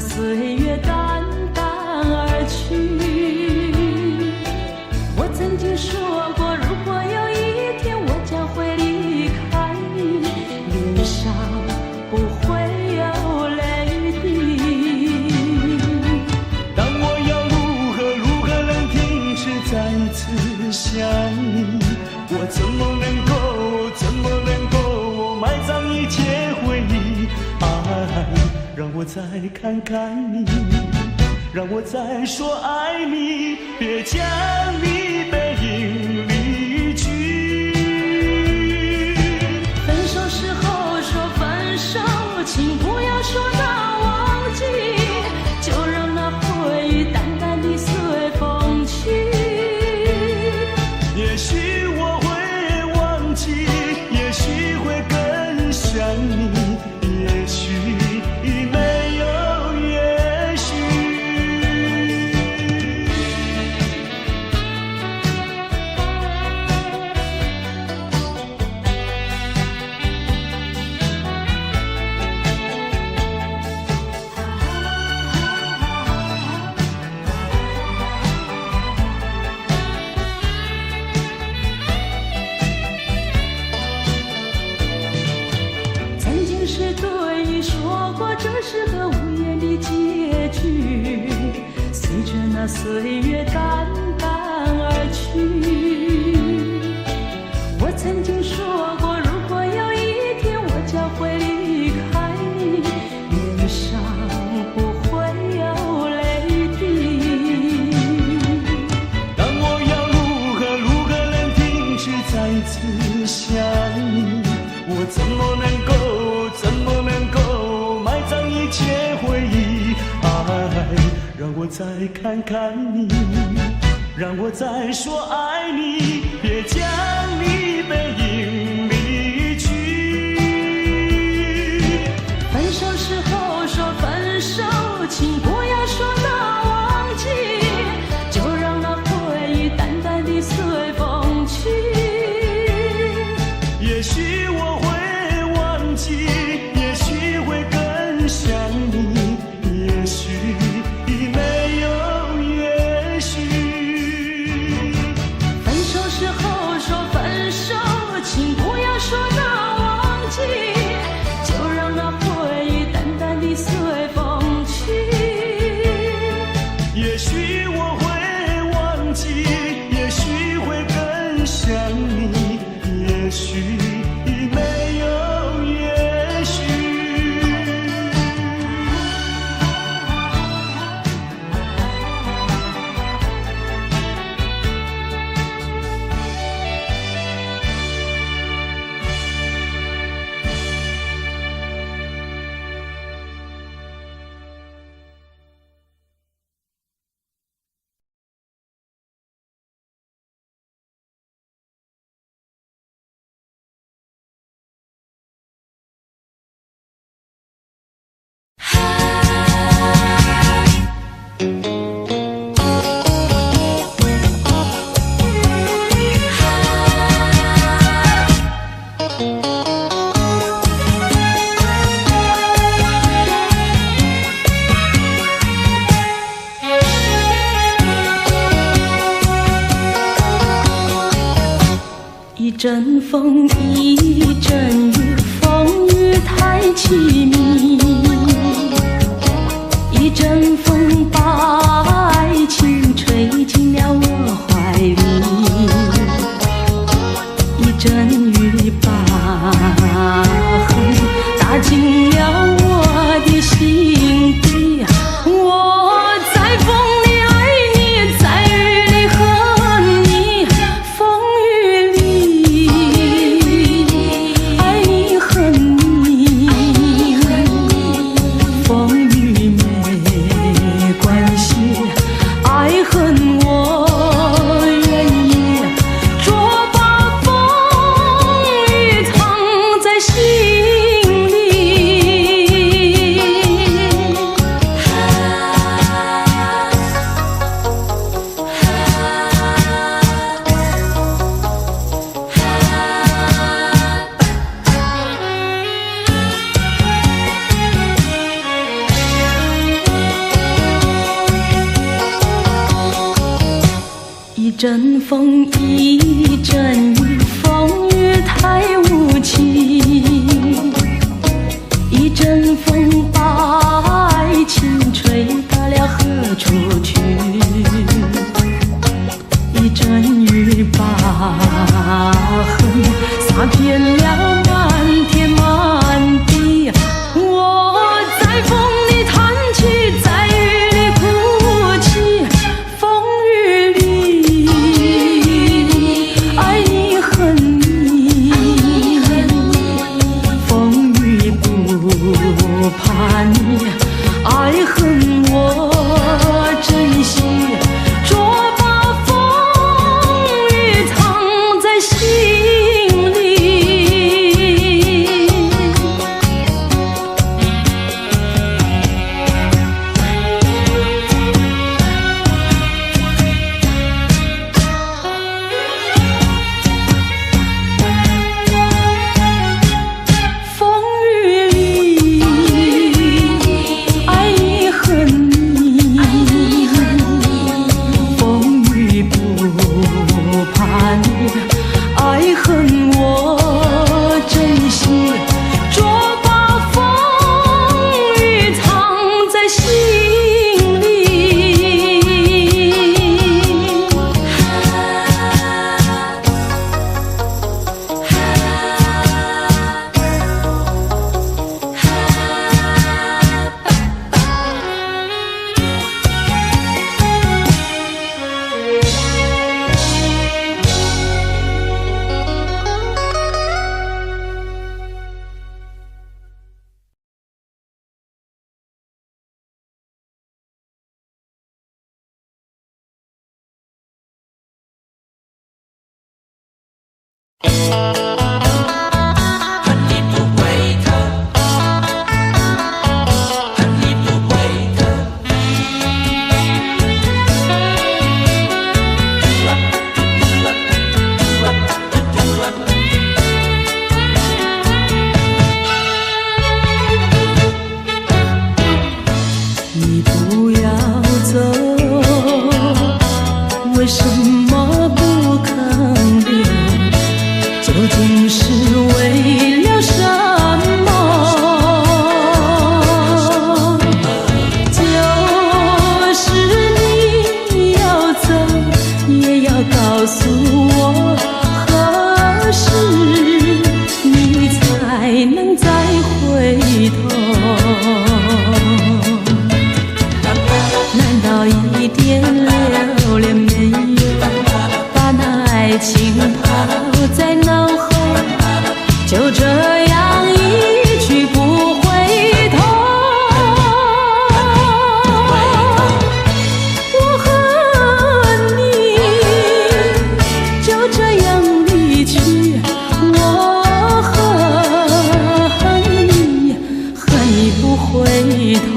岁月淡淡而去，我曾经说过，如果有一天我将会离开你，脸上不会有泪滴。但我要如何能停止再次想你？我怎么能够埋葬一切回忆？让我再看看你，让我再说爱你，别将你背影离去。分手时候说分手，请不要说那忘记，就让那回忆淡淡地随风去。也许我会忘记，也许会更想你，也许没有也许。曾经是对你说过，这是个无言的结局，随着那岁月淡淡而去。我曾经说过，如果有一天我将会离开你，脸上不会有泪滴。但我要如何能停止再次想你？我怎么能够埋葬一切回忆？让我再看看你，让我再说爱你，别将你背影离去。分手时候说分手，请不要说那忘记，就让那回忆淡淡地随风去。也许我会忘记，也许会更想你，也许没有也许。分手时候说分手，请不要说那忘记，就让那回忆淡淡地随风去。也许我会忘记，也许会更想你，也许没有也许。一阵风，一阵雨，风雨太凄迷。一阵风把爱情吹进了我怀里，一阵雨把恨打进了我的心底。我在风里爱你，在雨里恨你，风雨里爱你恨你，风雨没关阵风，一阵雨，风雨太无情。一阵风把爱情吹到了何处去？一阵雨把恨洒遍了满天满地。我在风里叹气，在雨里哭泣，风雨里爱你恨你，风雨不怕你，爱恨我珍惜，捉把风雨藏在心里。风雨里爱你恨你，风雨不怕你，爱恨我珍惜，捉把风雨藏在心里。你不要走，为什么不肯留？究竟是为了什么？就是你要走，也要告诉我，何时你才能再回头？难道一点留恋没有，把那爱情抛在脑后，就这样一去不回头？我恨你，就这样离去，我恨你，恨你不回头。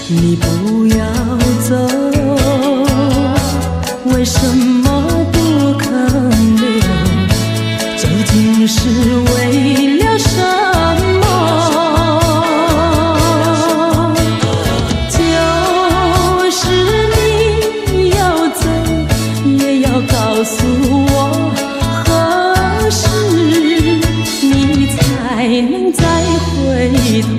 你不要走，为什么不肯留？究竟是为了什么？就是你要走，也要告诉我，何时你才能再回头？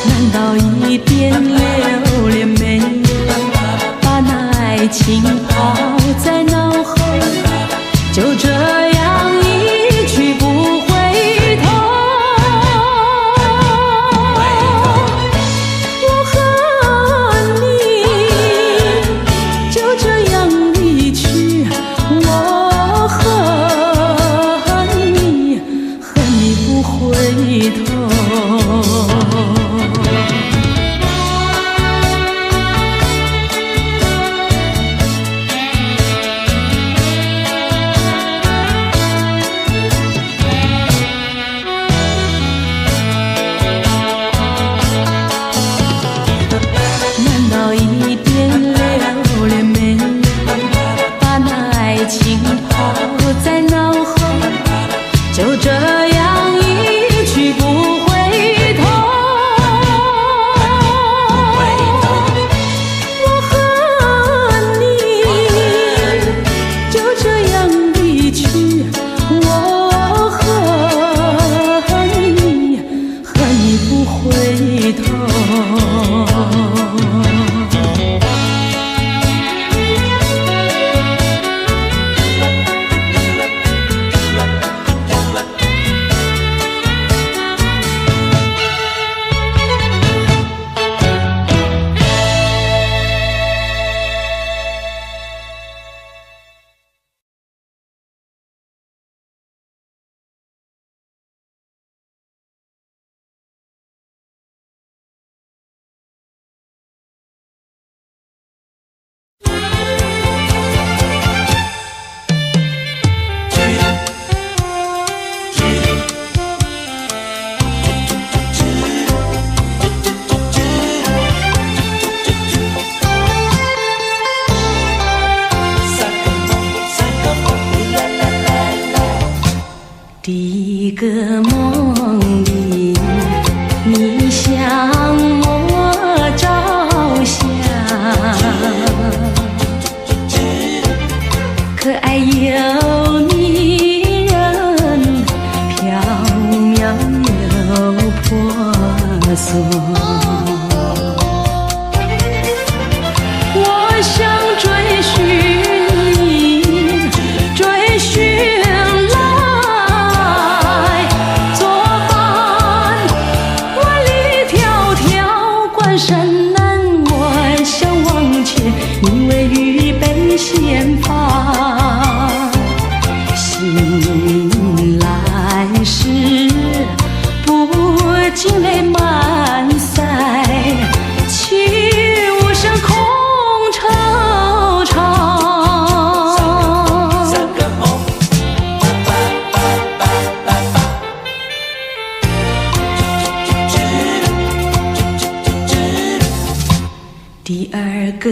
难道一点留恋没有，把那爱情抛在脑后，就这样一去不回头？我恨你，就这样离去，我恨你，恨你不回头。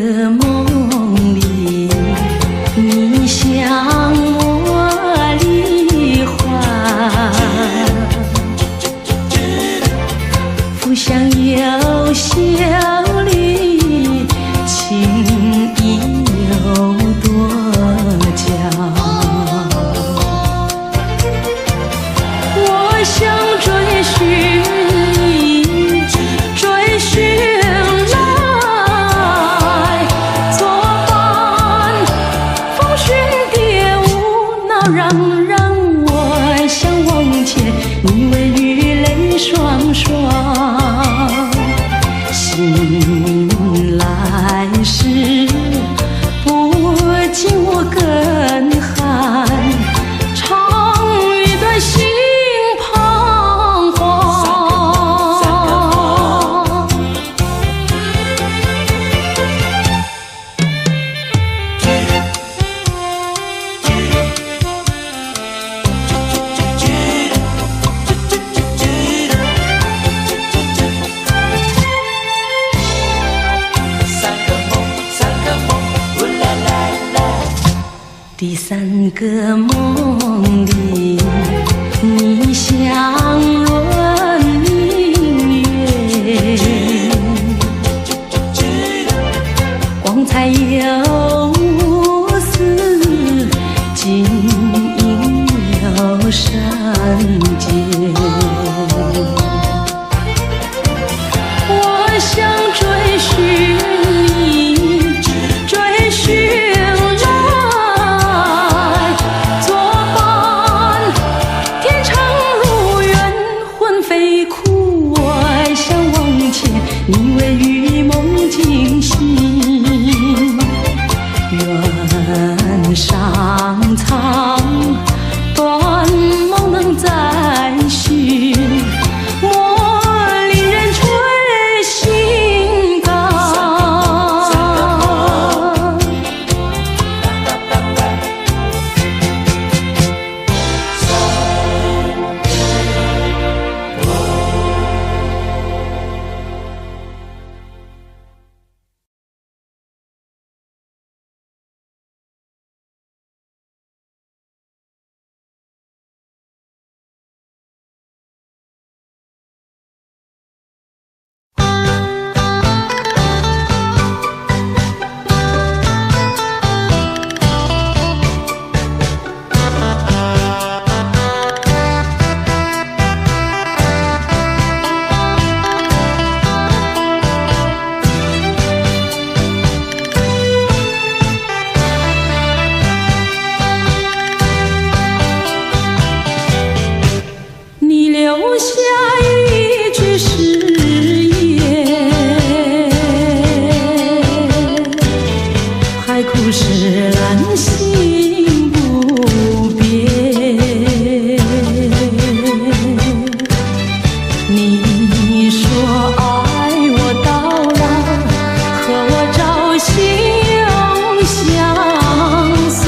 个梦里，你向我离欢，浮想有笑里，情意有多娇。我想追寻你，追寻来作伴，风寻蝶舞，闹嚷嚷。我想往前，你为雨泪双双。醒来时，不禁我更寒，唱一段心彷徨。第三个梦里，你像轮明月，光彩有丝，晶莹有圣洁。我想追寻你，追寻你为与梦惊醒，愿上苍断梦能再续，莫令人吹心肝。留下一句誓言，海枯石烂心不变。你说爱我到老，和我朝夕永相随。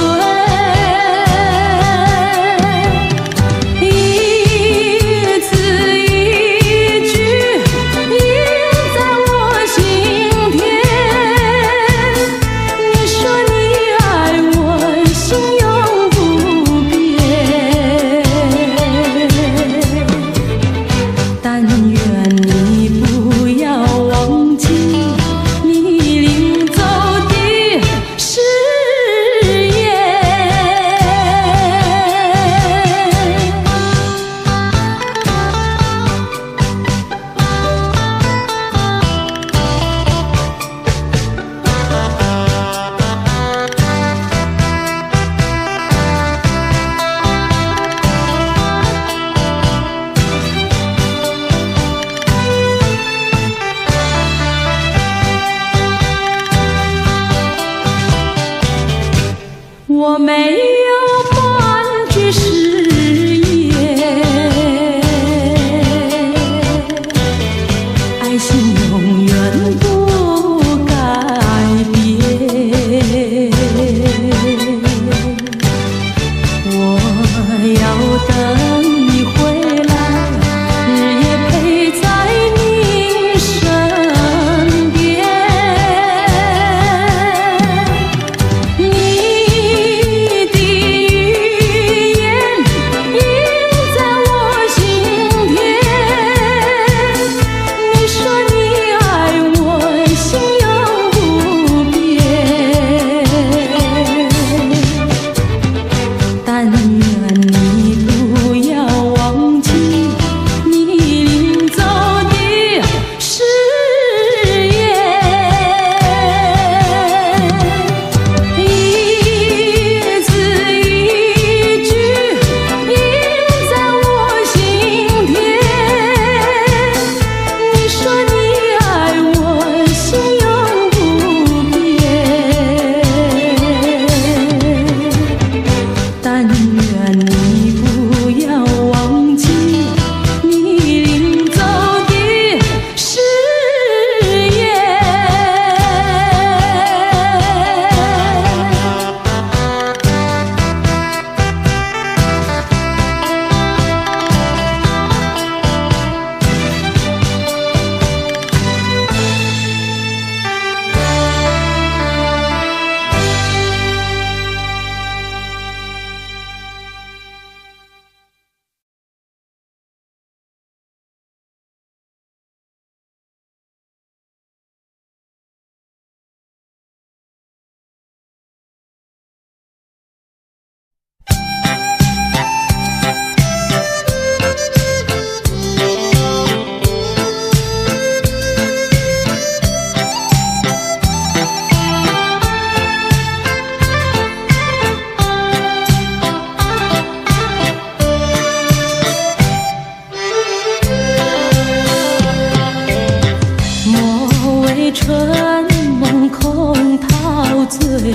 醉，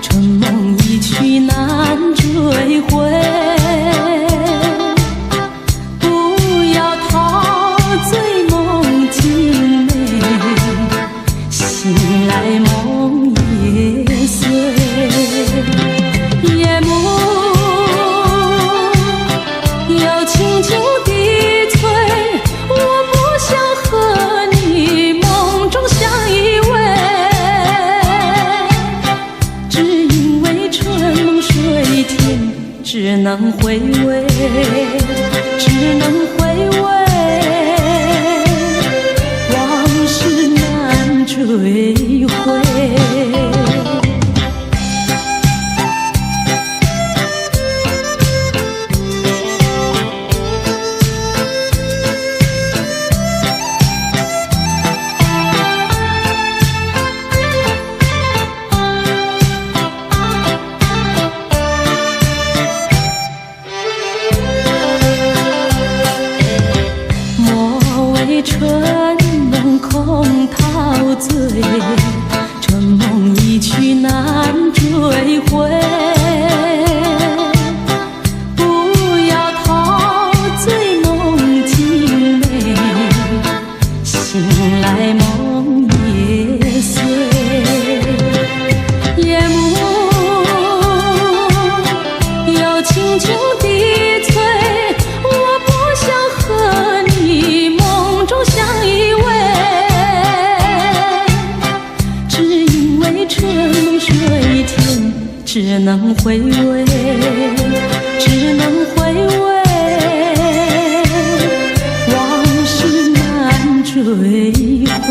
春梦一去难追回。不要陶醉梦境内，醒来梦也碎。夜幕又轻轻低垂，我不想和你梦中相依偎，只因为春梦水天，只能回味，只能回味，往事难追回。春梦空陶醉，春梦一去难追回。不要陶醉梦境内，醒来梦也碎。夜幕又轻轻低垂，我不想和你梦中相依偎，只因为春梦水天，只能回味，只能回味，往事难追回。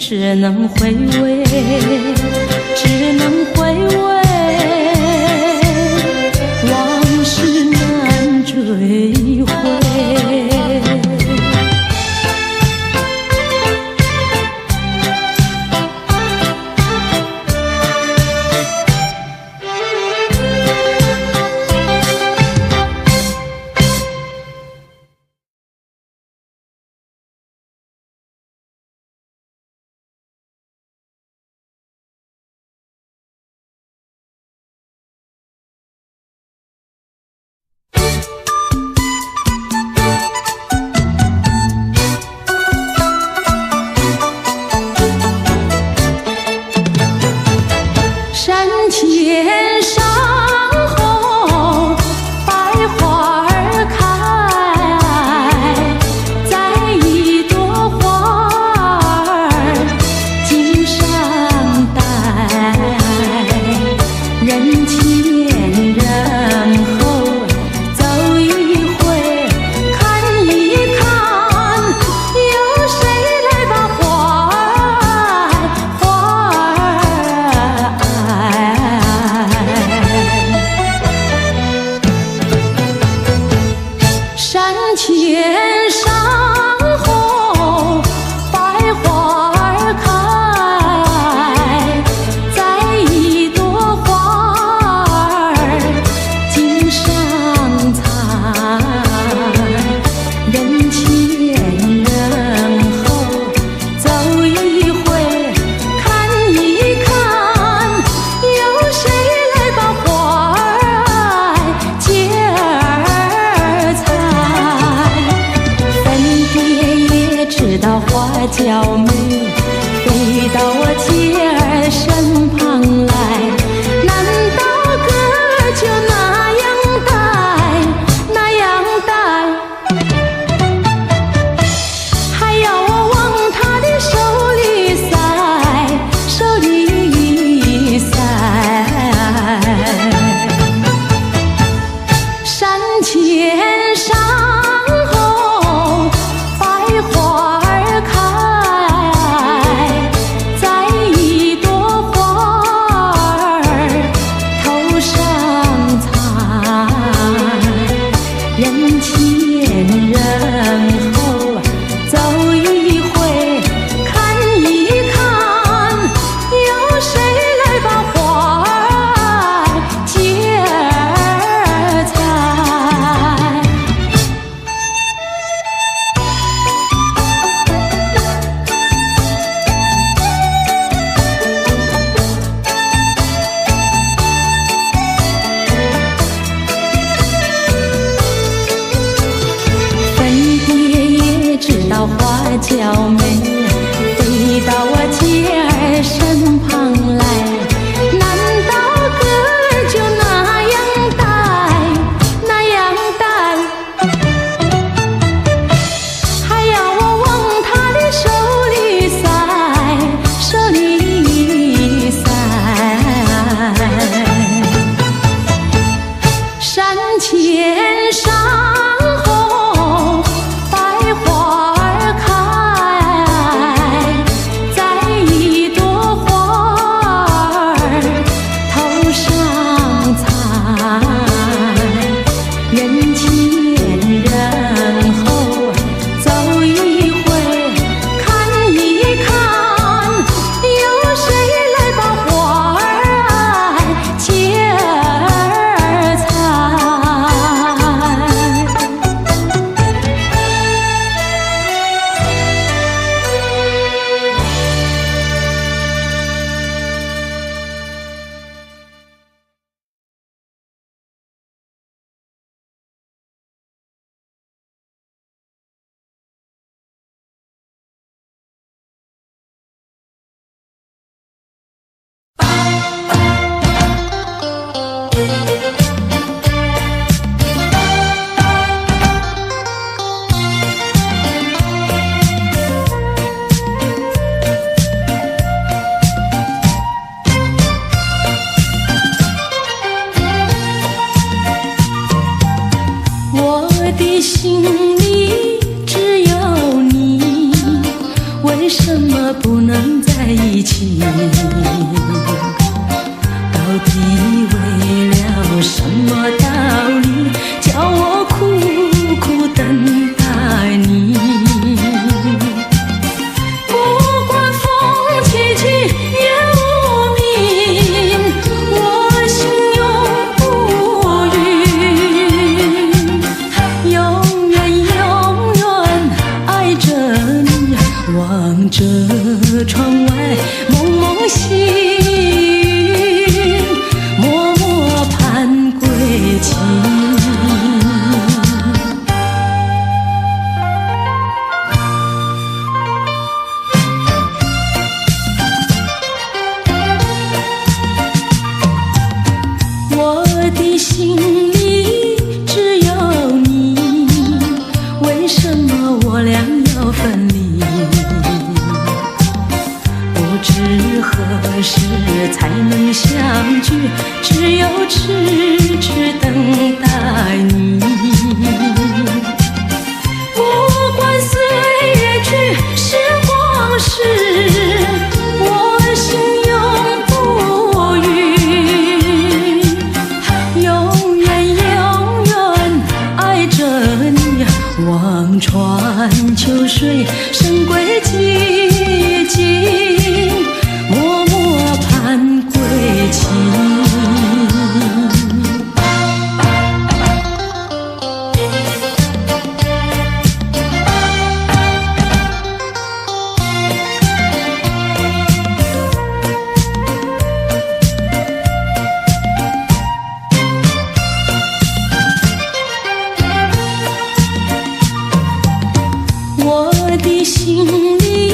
只能回味，只能回味，往事难追回。山前上后百花儿开，栽一朵花儿锦上带，人前人后走一回，看一看，有谁来把花儿山前上后百花儿开，栽一朵花儿锦上采，人前人后走一回，看一看，有谁来把花儿接儿采。粉蝶也知道花娇美，飞到我姐儿身旁来，难道哥就那样待，那样待，还要我往他的手里塞，手里塞。山小妹飞到我姐儿身旁来，难道哥儿就那样呆，那样呆？还要我往他的手里塞，手里塞。山前山后百花儿开，摘一朵花儿头上采，人前人后走一回看一看，有谁来把花儿接儿采？我的心里只有你，为什么不能在一起？到底为了什么道理，叫我苦苦等待你？不管风起起也无名，我心永不渝。永远永远爱着你，望着窗外蒙蒙细云，默默盼归期。我的心里只有你，为什么我俩要分离？不知何时才能相聚，只有痴痴等待你。不管岁月去，时光逝，我心永不渝。永远永远爱着你，望穿秋水，深归寂静，默默盼归期。我的心里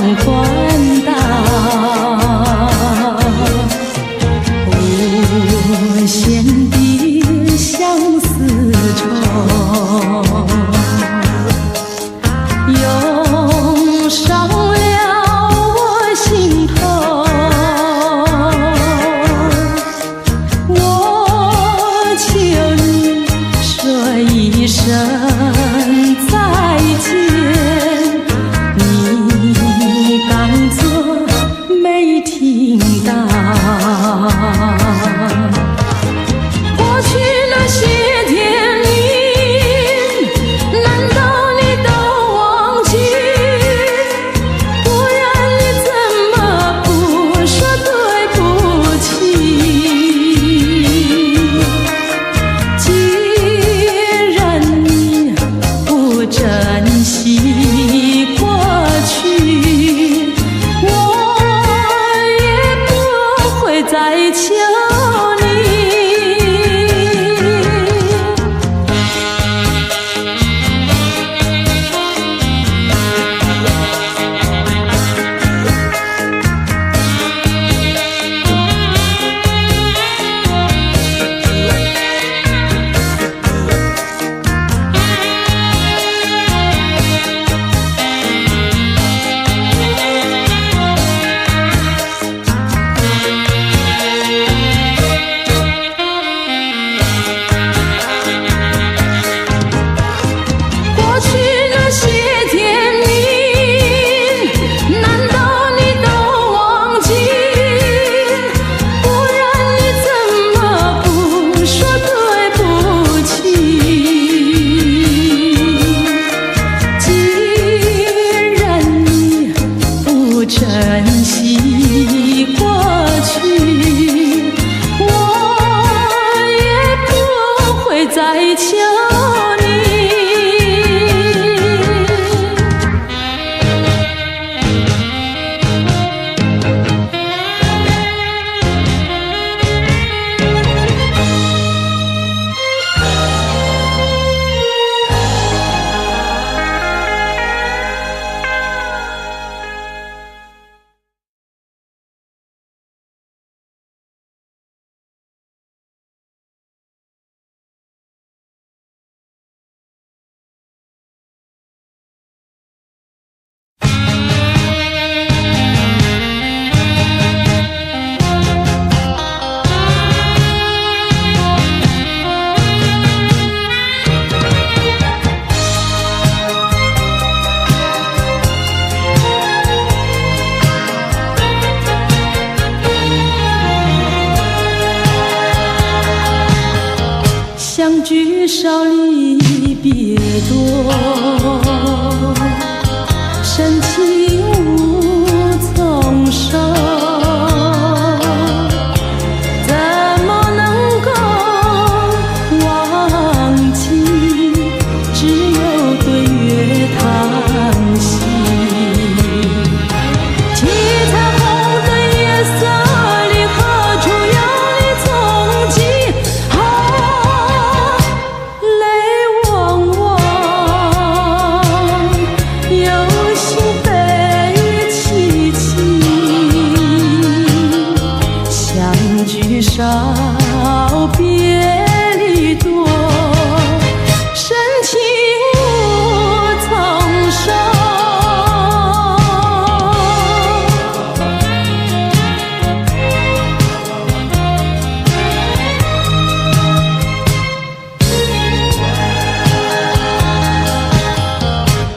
传达，无限的相思愁，涌上了我心头。我求你说一声再见，你当作没听到。过去那些天里，难道你都忘记？不然你怎么不说对不起？既然你不珍惜过去，我也不会再求你。过去那些天里，难道你都忘记？不然你怎么不说对不起？既然你不珍惜过去，我也不会再求你。相聚少离别多，深情无从收，怎么能够忘记？只有对月叹息。七彩虹的夜色里，何处有你踪迹？泪汪汪，有心悲戚戚，相聚少，别离多，深情无从收。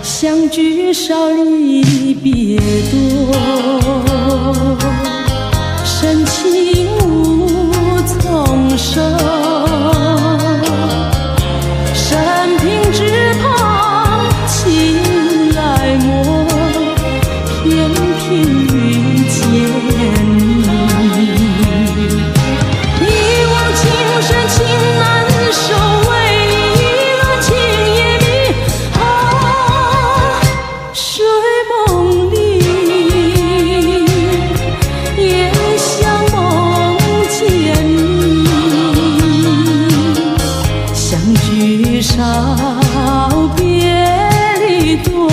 相聚少离别多，深情无从收。生平只盼情来磨，偏偏遇见你。一往情深情难收，为你一个情也迷。睡梦里也想梦见你，相聚少，别离多，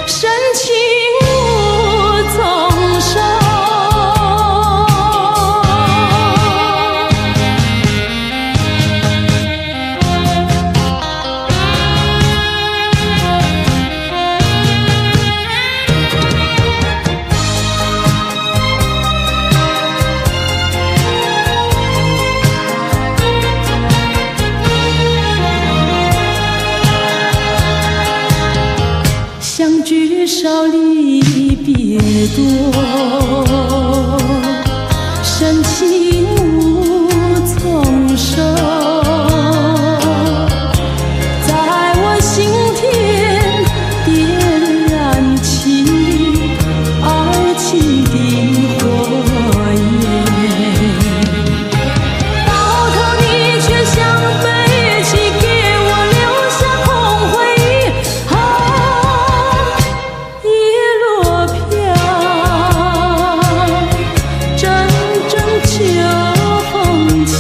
深情少离别多，深情无从收，在我心田点燃起爱情的火焰，到头你却像飞起，给我留下空回忆。叶落飘，阵阵秋风起，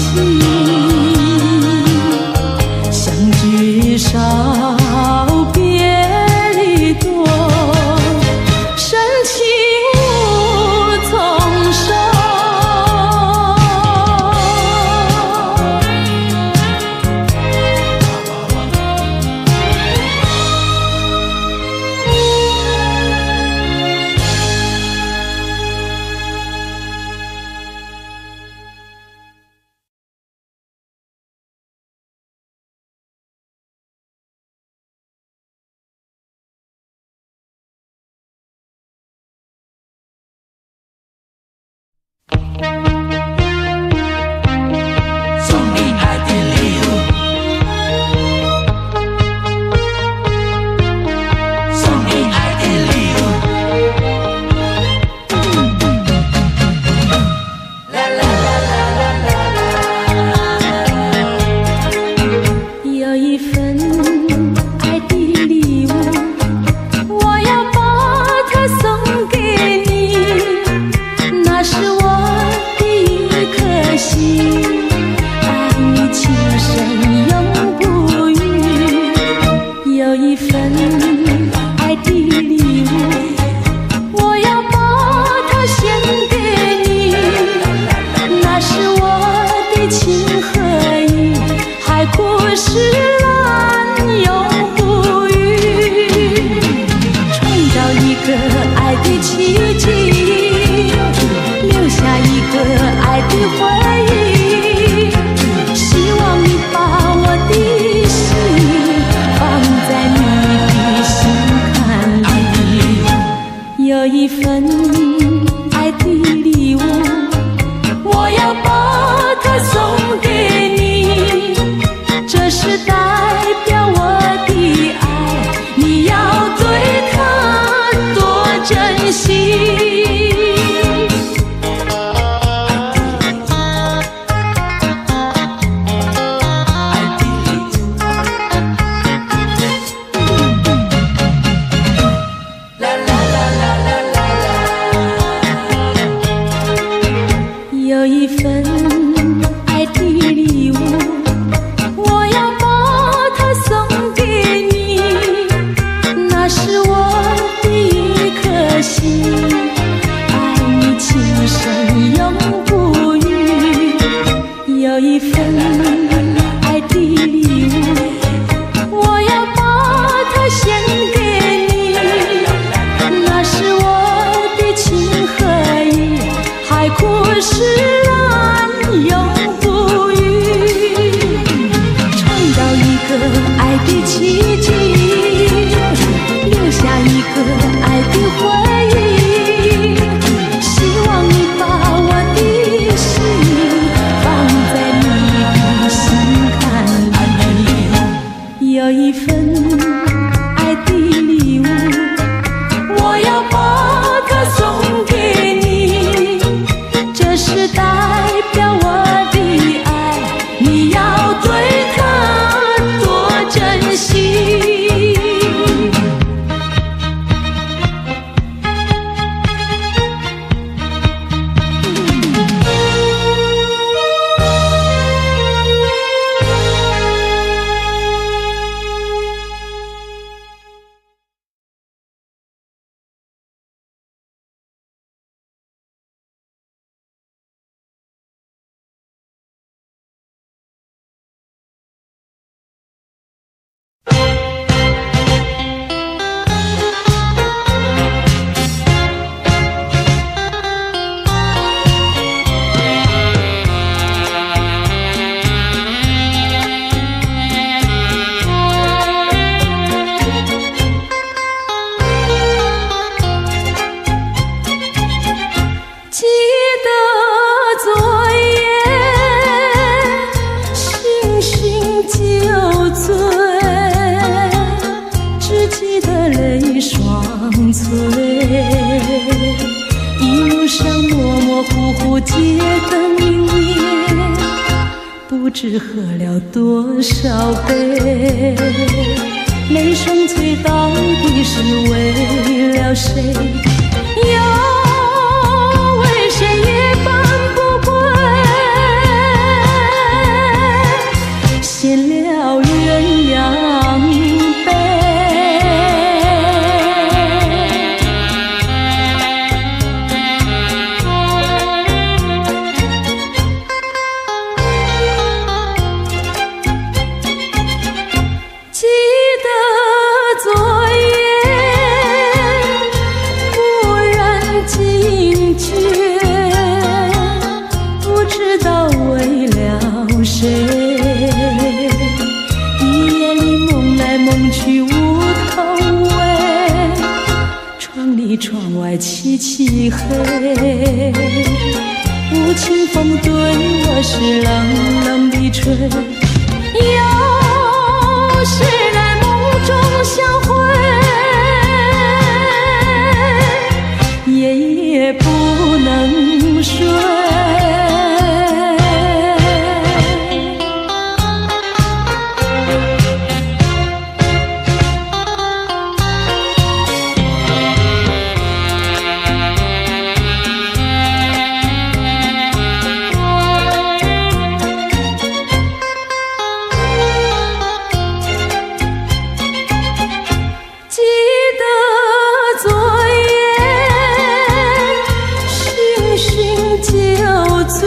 相聚少，别离多，深情无从收。送你爱的礼物，送你爱的礼物。啦啦啦啦啦啦啦。有一份爱的礼物，我要把它送给你，那是我的一颗心，爱你情深永不渝。有一份爱的礼物，我要把它献给你，那是我的情和义，海枯石烂永不渝，创造一个爱的奇迹，留下一个爱的回忆，希望你把我的心放在你的心坎里。有一份爱的礼物，我要把它送给你，这是代表我的爱，你要对它多珍惜。有一份爱的礼物，我要把它送给你，那是我的一颗心，一路上模模糊糊街灯明灭，不知喝了多少杯，泪双垂到底是为了谁？又为谁夜半不归？献了鸳鸯杯。记得昨夜蓦然惊觉，不知道为了谁，一夜里梦来梦去无头尾，窗里窗外漆漆黑，无情风对我是冷冷的吹，又是来梦中相会，夜夜不能睡。记得昨夜醺醺酒醉，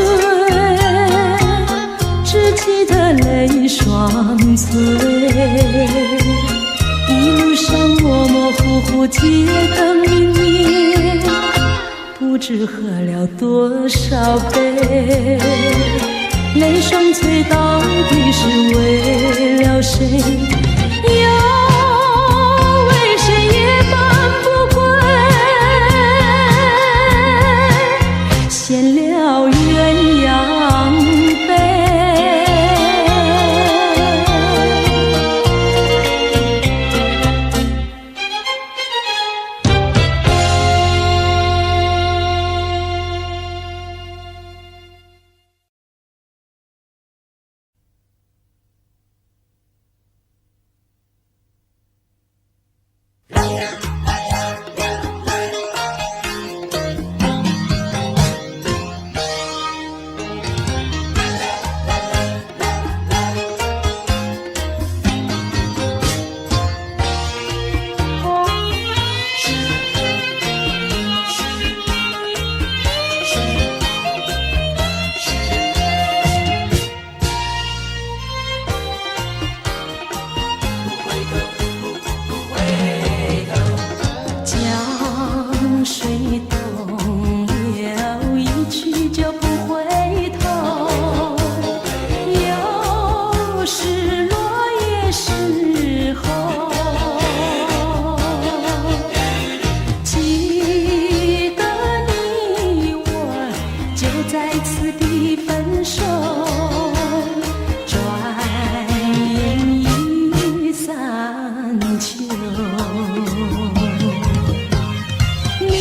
只记得泪双垂，一路上模模糊糊街灯明灭，不知喝了多少杯，泪双垂到底是为了谁？又为谁夜半不归？献了鸳鸯杯。江水东流，一去就不回头。又是落叶时候，记得你我就在此地分手，转眼已三秋。你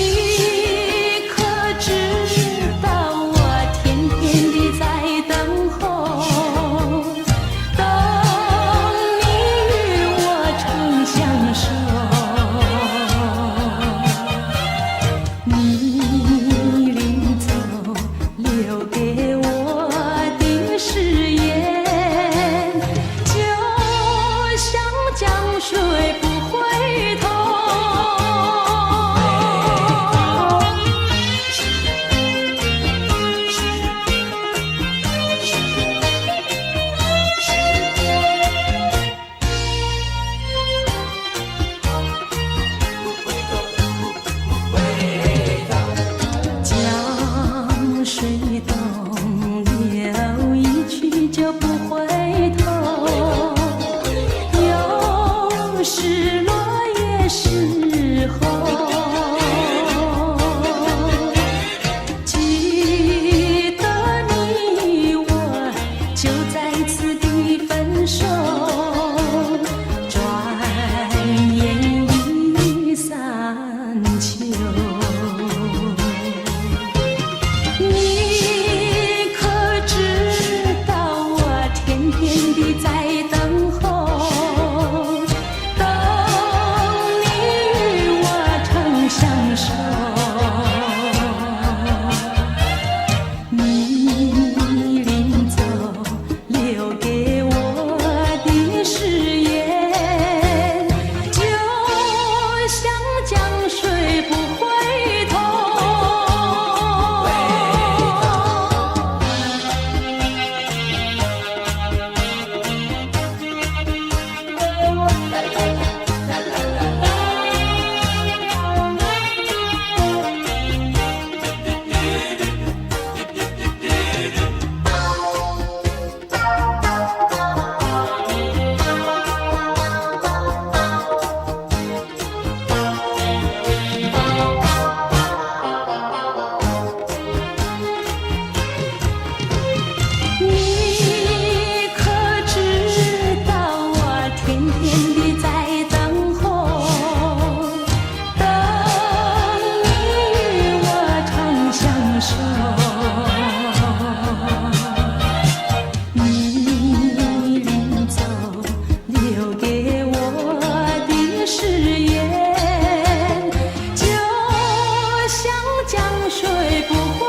像江水不回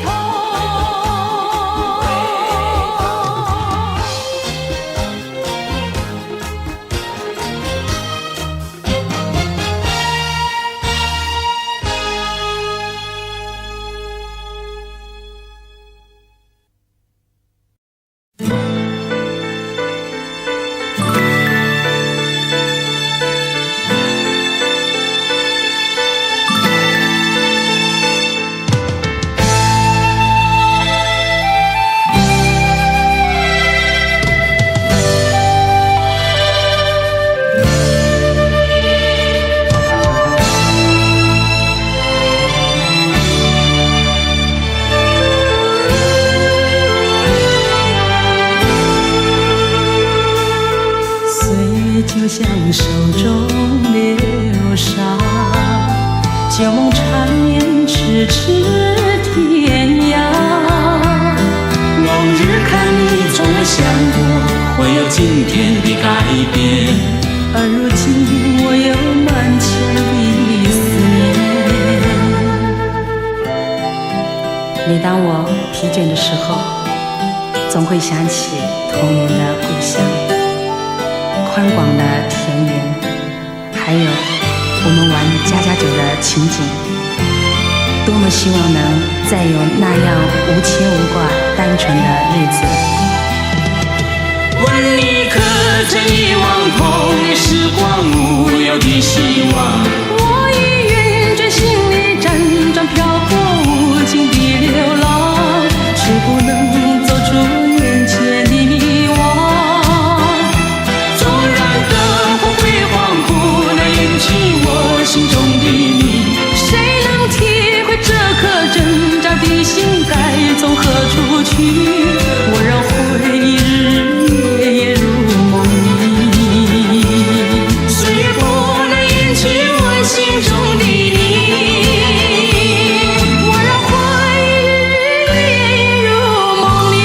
头。就像手中流沙，旧梦缠绵，咫尺天涯。往日看你，从未想过会有今天的改变，而如今我有满腔的思念。每当我疲倦的时候，总会想起童年的故乡。宽广的田园，还有我们玩家家酒的情景，多么希望能再有那样无牵无挂、单纯的日子。问你可曾遗忘童年时光无忧的希望？我已厌倦心里辗转漂泊无尽的流浪，却不能走出眼前的迷惘。我心中的你，谁能体会这颗挣扎的心该从何处去？我让回忆日夜夜入梦里，岁月不能掩去我心中的你，我让回忆日夜夜入梦里。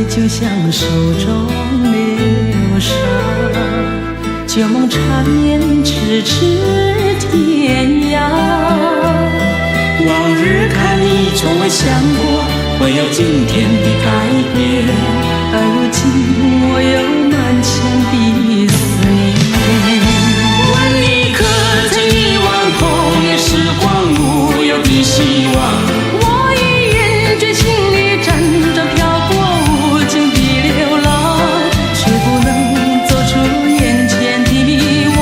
就像手中流沙，旧梦缠绵，咫尺天涯。往日看你，从未想过会有今天的改变，而如今我有满腔的思念。问你可曾遗忘童年时光无忧的希望？我已厌倦心里辗转漂泊无尽的流浪，却不能走出眼前的迷惘。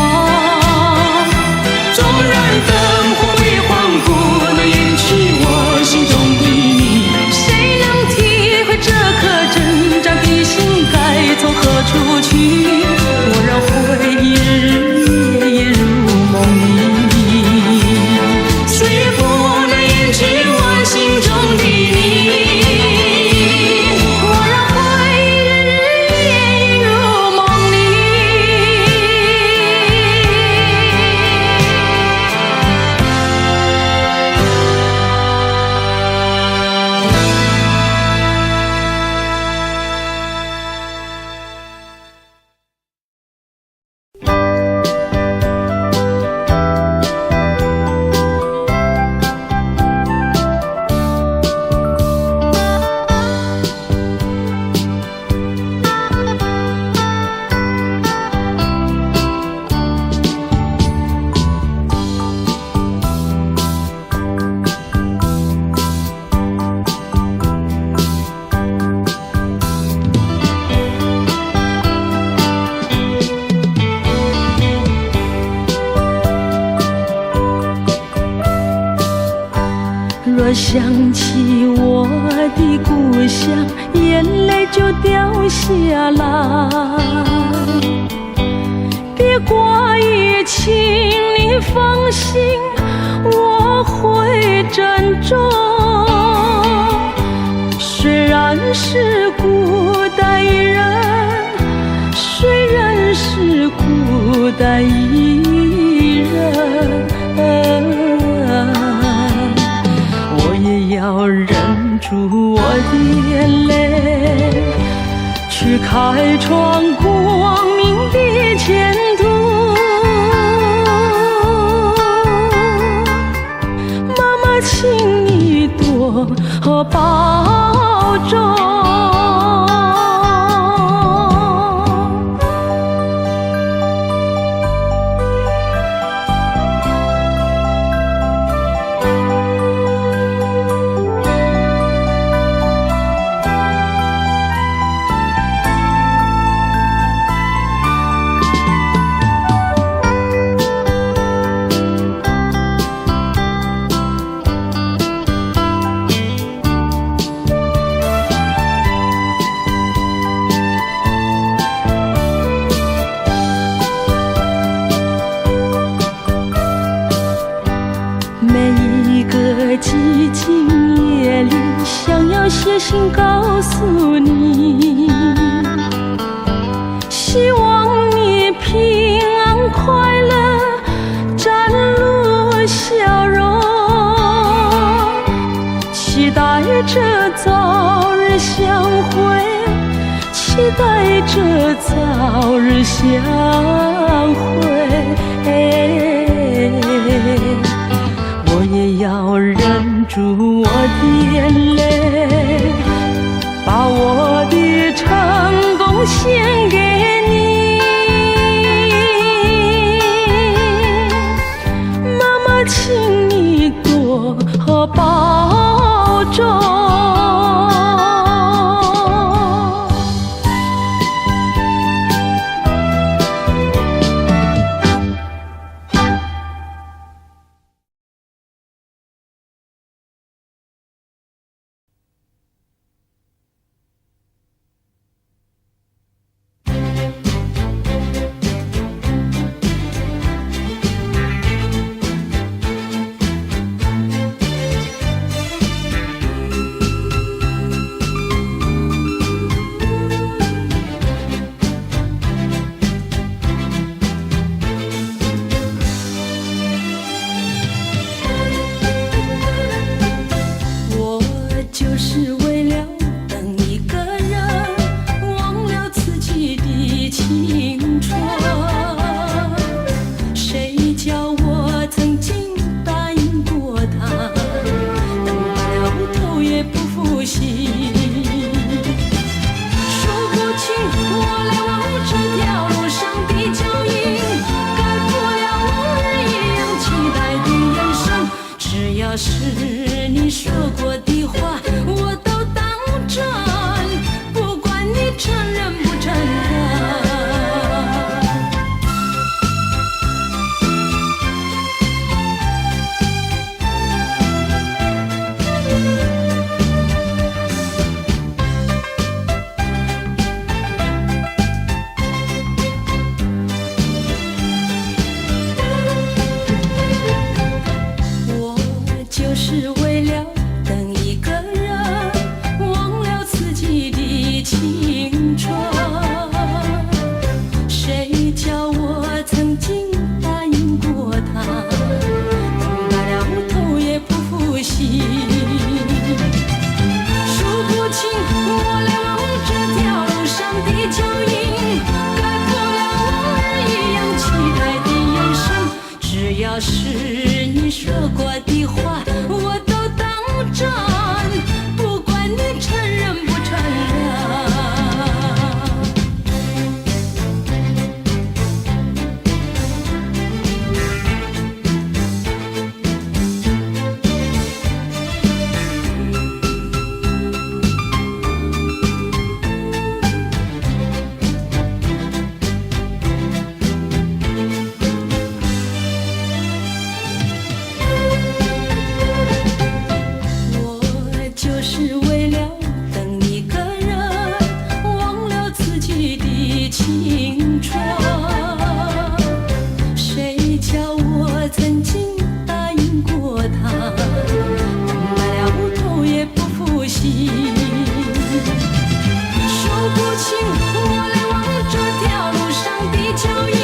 纵然灯火辉煌不能掩去我心中的你，谁能体会这颗挣扎的心该从何处去？我让回忆日夜夜入梦里，岁月不能掩去我心中的你。若想起我的故乡，眼泪就掉下来。别挂忆，请你放心，我会珍重。虽然是孤单一人，我也要忍住我的眼泪，去开创光明的前途。妈妈，请你多保重。寂静夜里，想要写信告诉你，希望你平安快乐，展露笑容，期待着早日相会，期待着早日相会。我也要忍住我的眼泪，把我的成功献给你。妈妈，请你多保重。是你说过的话，我都当真，不管你承认不承认。是为了等一个人，忘了自己的青春。谁叫我曾经答应过他，等白了头也不负心。数不清我来往这条路上的脚印，盖不了往日一样期待的眼神。只要是你说过的话，我都当真，不管你承认不承认。是为了等一个人，忘了自己的青春。谁叫我曾经答应过他，等白了头也不负心。数不清我来往这条路上的脚印，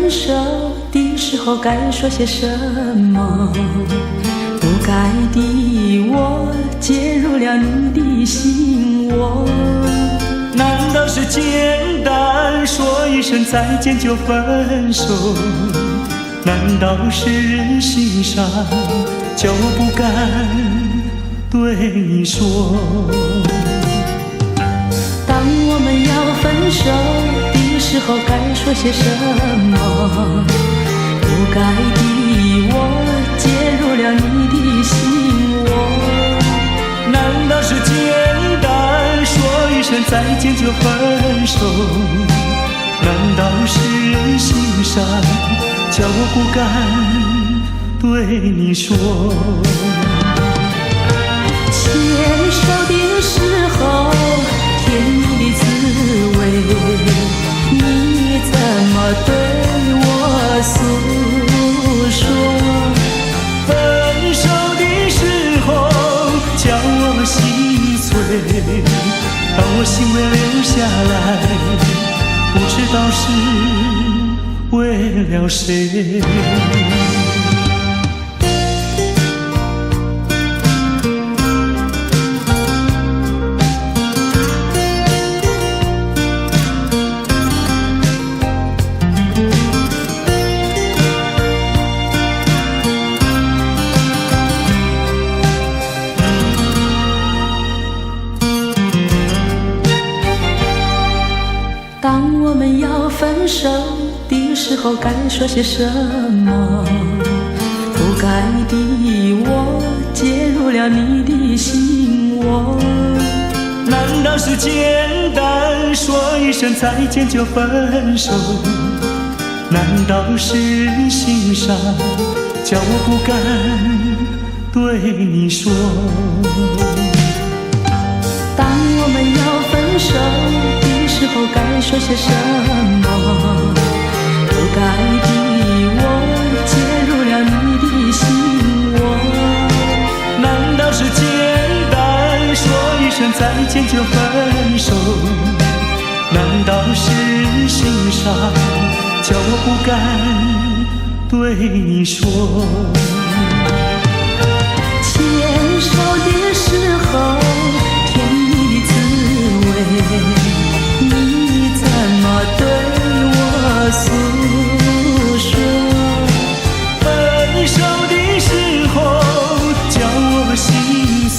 分手的时候该说些什么？不该的我介入了你的心窝。难道是简单说一声再见就分手？难道是人心伤，叫我不敢对你说？当我们要分手的时候该说些什么？不该的我介入了你的心窝。难道是简单说一声再见就分手？难道是人心伤，叫我不敢对你说？牵手的时候甜蜜的滋味，你怎么对我诉说？分手的时候叫我心碎，当我心会流下来，不知道是为了谁。当我们要分手的时候该说些什么？不该的我介入了你的心窝。难道是简单说一声再见就分手？难道是人心伤，叫我不敢对你说？当我们要分手的时候该说些什么？不该的我介入了你的心窝。难道是简单说一声再见就分手？难道是人心伤，叫我不敢对你说？牵手的时候甜蜜的滋味，你怎么对我诉说？分手的时候叫我心碎，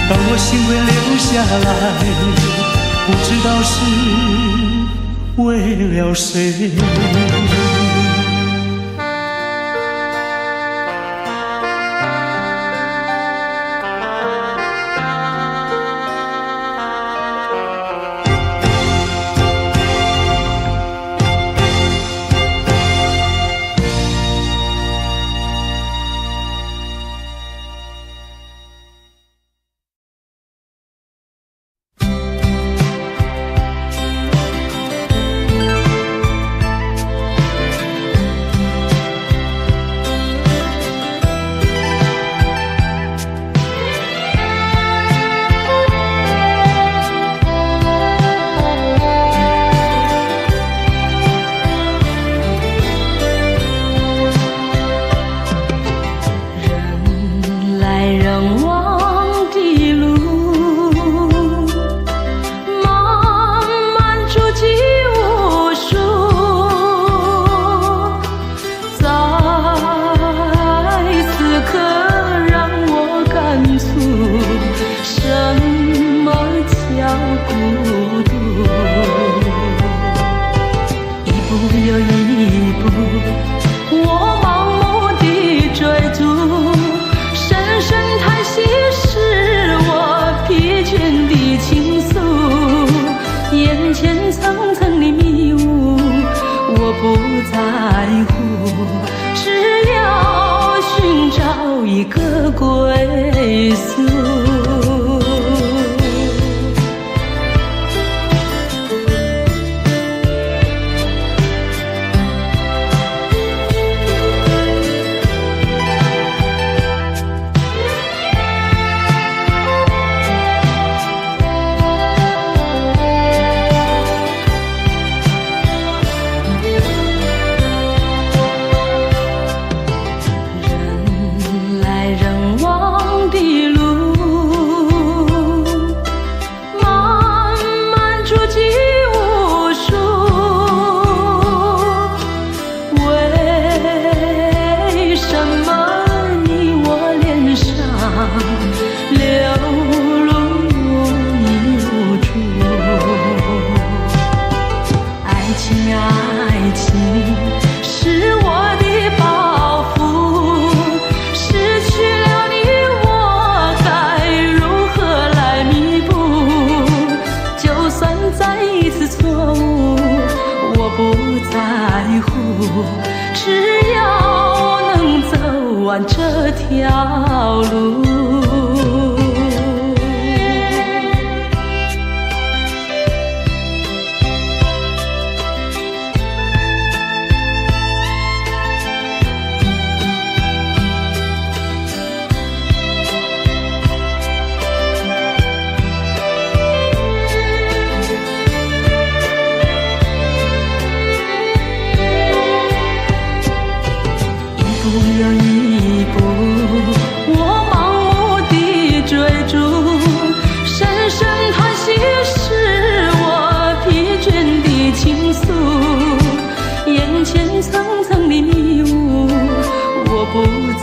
当我心会流下来，不知道是为了谁。只要能走完这条路。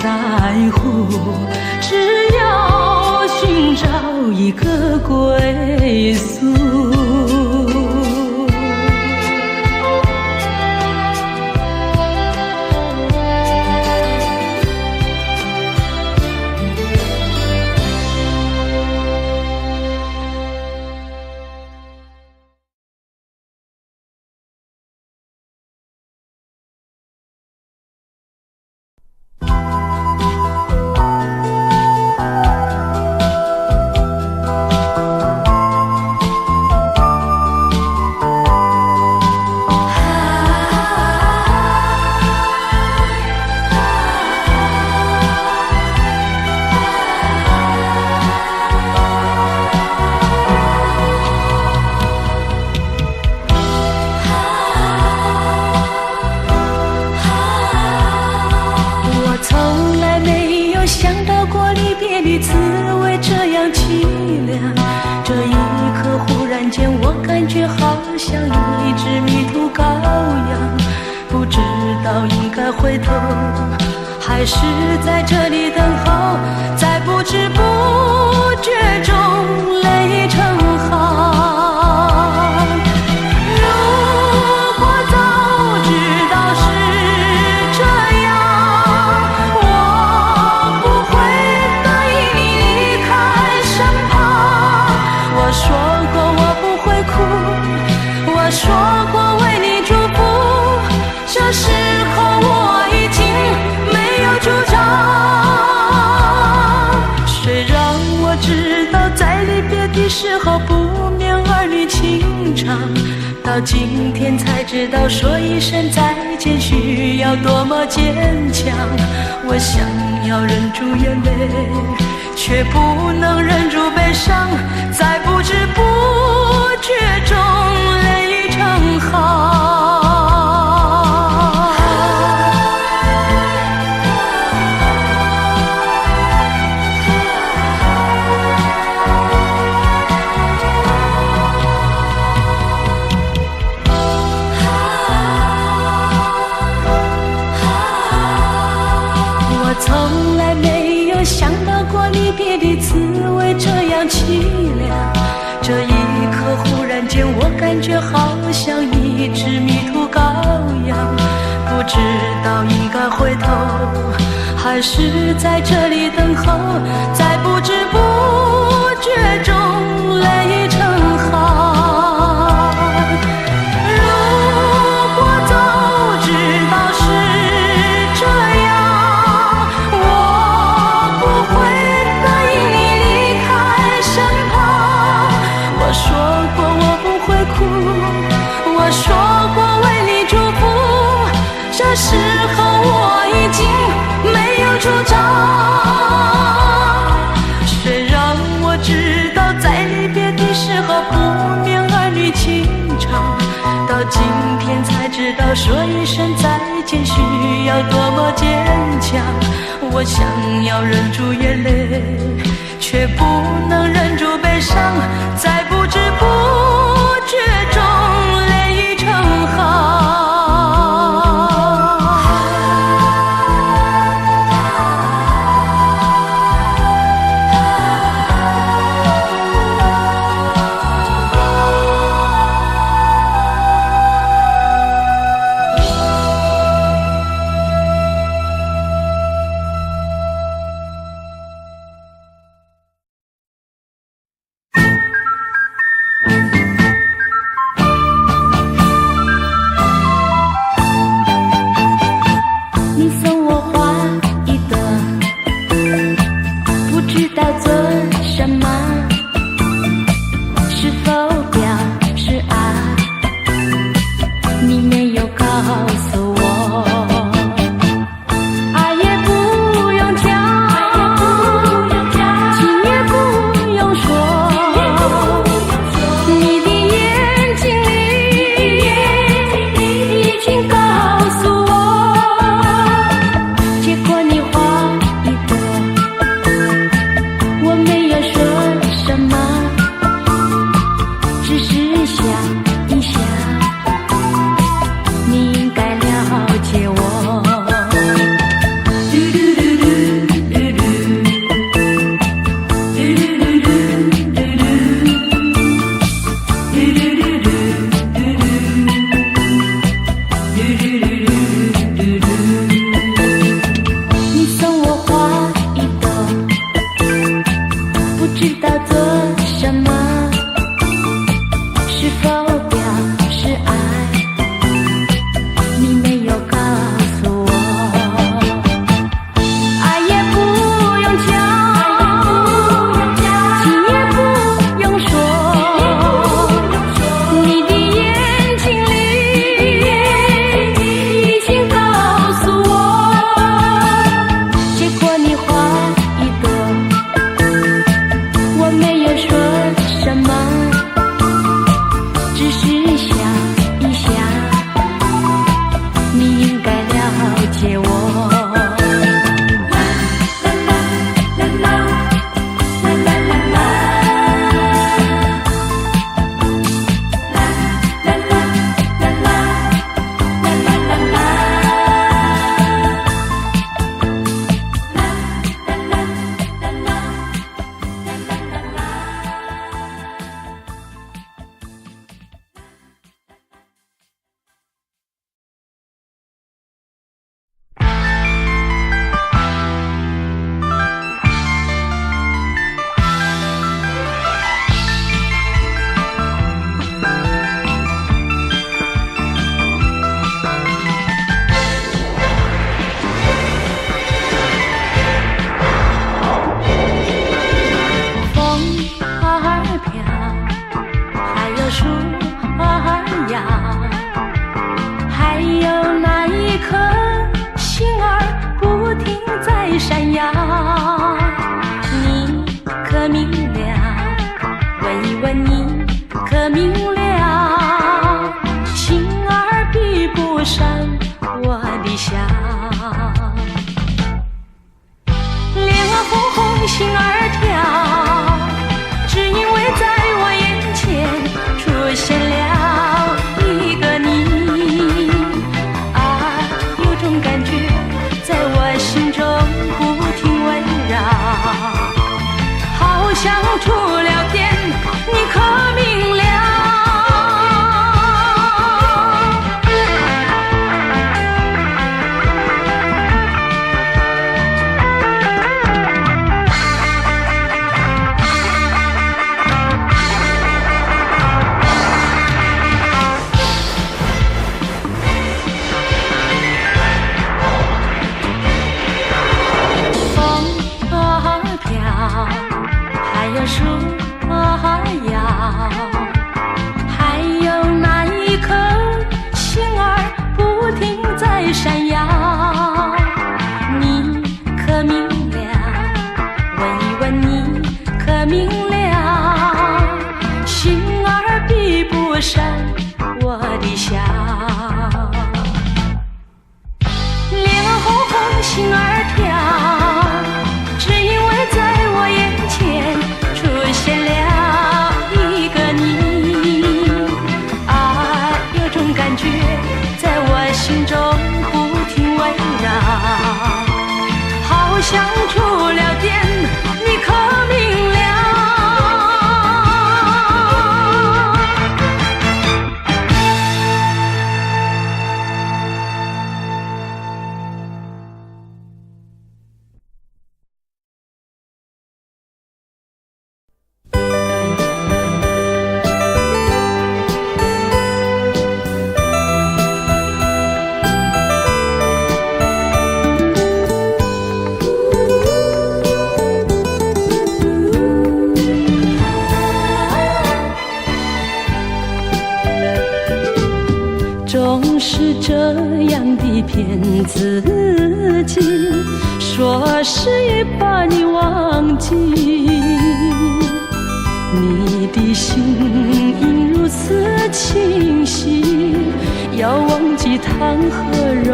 在乎，只要寻找一个归宿。滋味这样凄凉，这一刻忽然间我感觉好像一只迷途羔羊，不知道应该回头还是在这里等候，在不知不觉中泪成行。说过为你祝福，这时候我已经没有主张。虽然我知道在离别的时候不免儿女情长，到今天才知道说一声再见需要多么坚强。我想要忍住眼泪，却不能忍住悲伤，在不知不觉中成行。我从来没有想到过离别的滋味这样凄凉，这一刻忽然间我感觉好像一只迷途羔羊，不知道应该回头还是在这里等候，在不知不觉中泪成行。如果早知道是这样，我不会答应你离开身旁。我说过我不会哭，我说过为你祝福，这时候我已经没有主张。虽然我知道在离别的时候不免儿女情长，到今天才知道说一声再见需要多么坚强。我想要忍住眼泪，却不能忍住悲伤，在不知不觉中泪成行。心儿跳，只因为在我眼前出现了一个你啊，有种感觉在我心中不停围绕，好像触了电，你可明了？树摇，还有那一颗星儿不停在闪耀。你可明了？问一问你可明了？星儿比不上我的笑，脸红红星儿跳，只因为在我眼前出现了一个你啊，有种感觉在我心中不停围绕，好像触了电，你可明了？总是这样的骗自己，说是已把你忘记，你的心应如此清晰，要忘记谈何容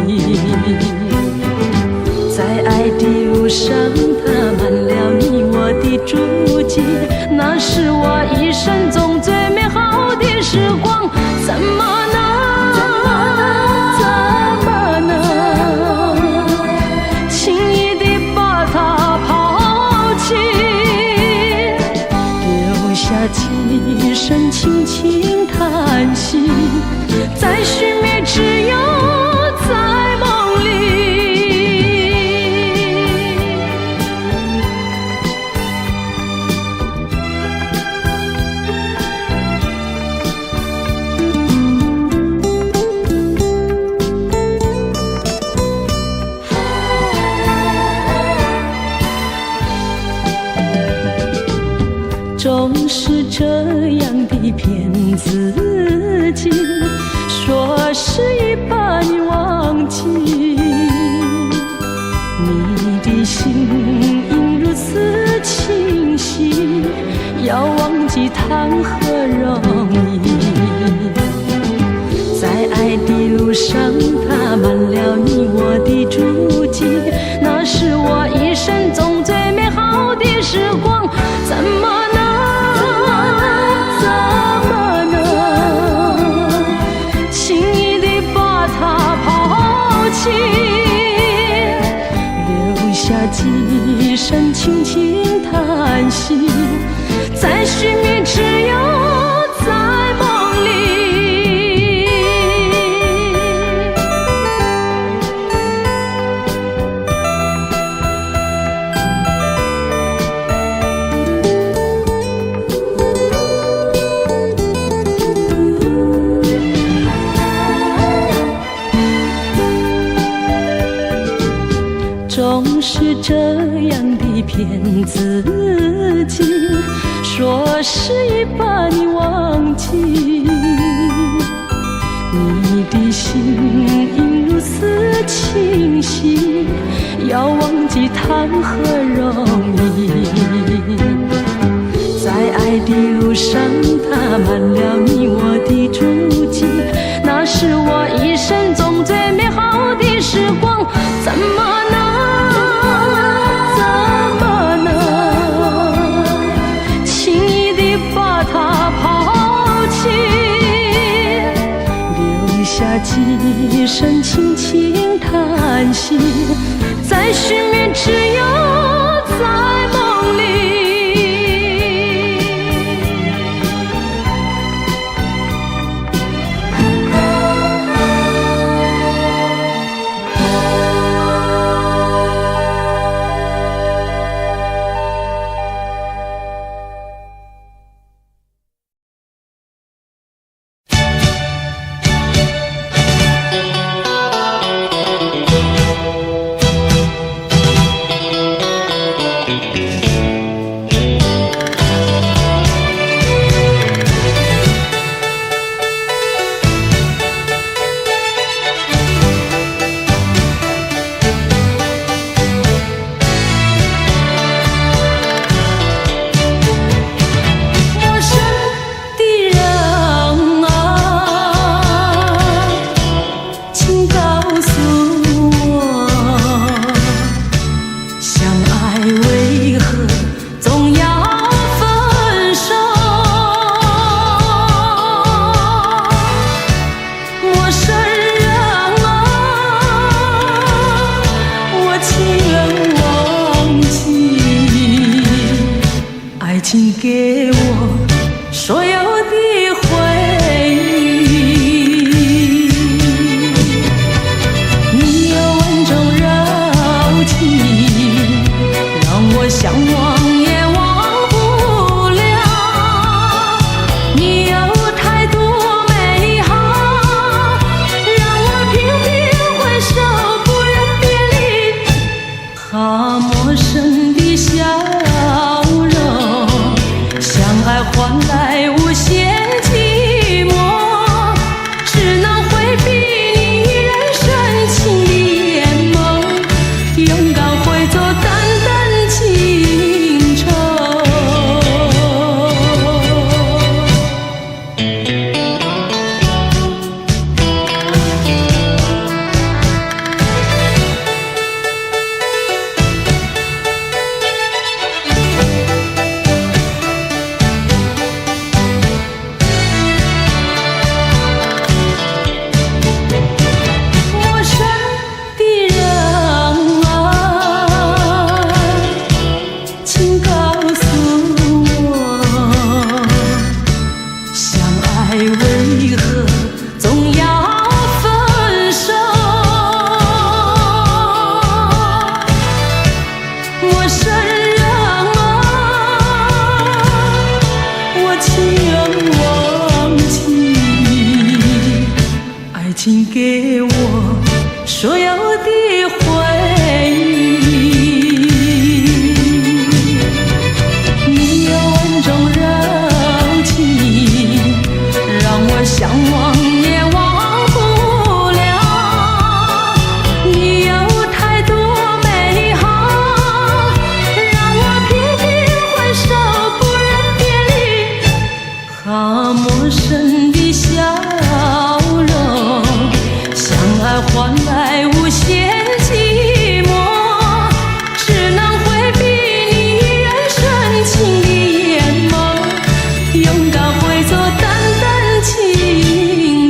易。在爱的路上踏满了你我的足迹，那是我一生中最美好的时光，怎么轻易地把它抛弃，留下几声轻轻叹息，在寻觅只有在梦里。总是这样的骗自己，说是已把你忘记，你的心应如此清晰，要忘记谈何容易。在爱的路上踏满了你我的足迹，那是我一生中最美好的时光，怎么留下几声轻轻叹息，在寻觅只有在梦里。总是这样的骗自己，说是已把你忘记，你的心应如此清晰，要忘记谈何容易。在爱的路上踏满了你我的足迹，那是我一生中最美好的时光，怎么能叹息，再寻觅只有在梦里。请给我所有的回忆，你有稳重柔情，让我向往也忘不了。你有太多美好，让我频频回首，不忍别离。好陌生的笑容，爱换来无限寂寞，只能回避你依然深情的眼眸，勇敢会做淡淡情愁。为何总要分手？陌生人啊，我情人忘记，爱情给我所有的回忆。你有稳重柔情，让我向往也忘不了。你有太多美好，让我频频回首，不忍别离。好陌生的笑容，相爱换来无限寂寞，只能回避你依然深情的眼眸，勇敢会做淡淡情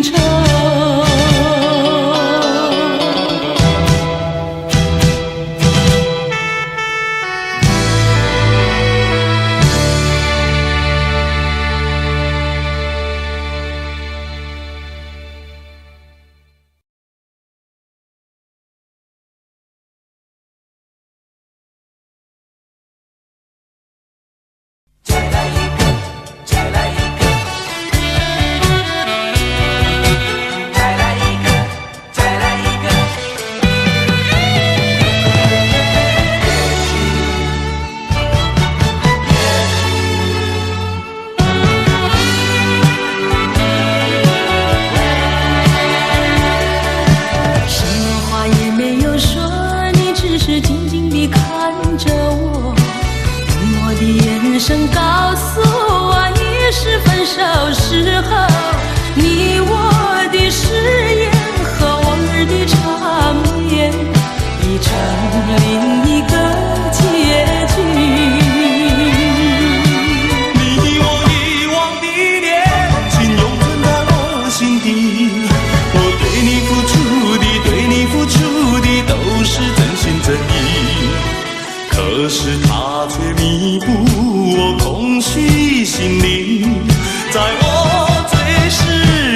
愁。声告诉我，已是分手时候，你我的誓言和往日的缠绵，已成另一个结局。你我遗忘的恋情，永存在我心底。我对你付出的，对你付出的都是它却弥补我空虚心灵，在我最失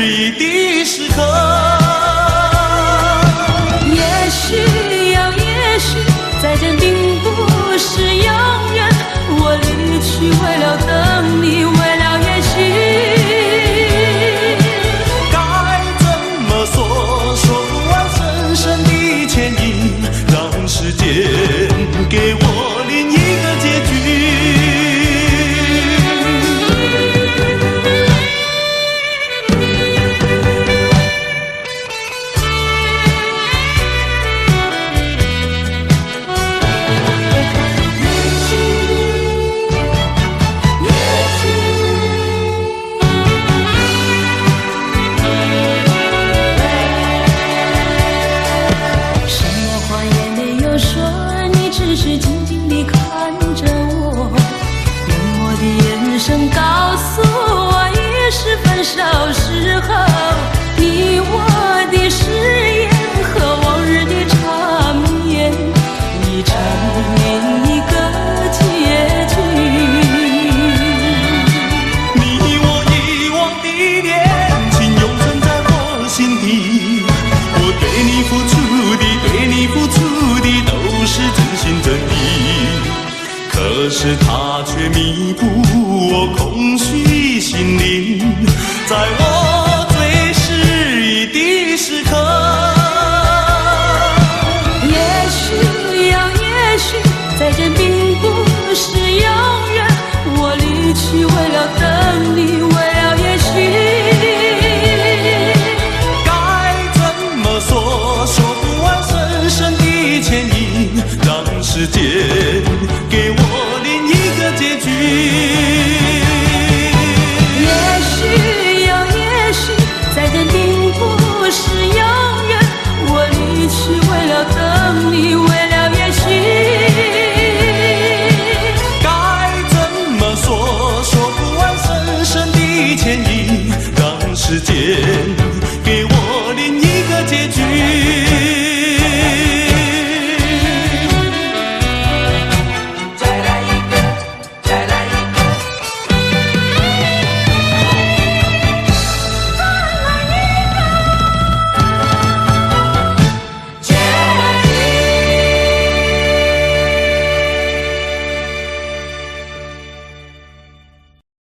意的时刻。也许呀，也许再见并不是永远，我离去为了等你，为了也许。该怎么说，说不完深深的歉意，让时间给我另一个结局。只是静静地看着我，冷漠的眼神告诉我，已是分手时候。你我的誓言和往日的缠绵，已成另一个结局。你我遗忘的恋情，永存在我心底。我对你付出的，对你付出的都是真心真意，可是它却弥补我空虚心灵，在我最失意的时刻。也许呀，也许再见并不是永远，我离去为了等你，为了也许。该怎么说，说不完深深的歉意，让时间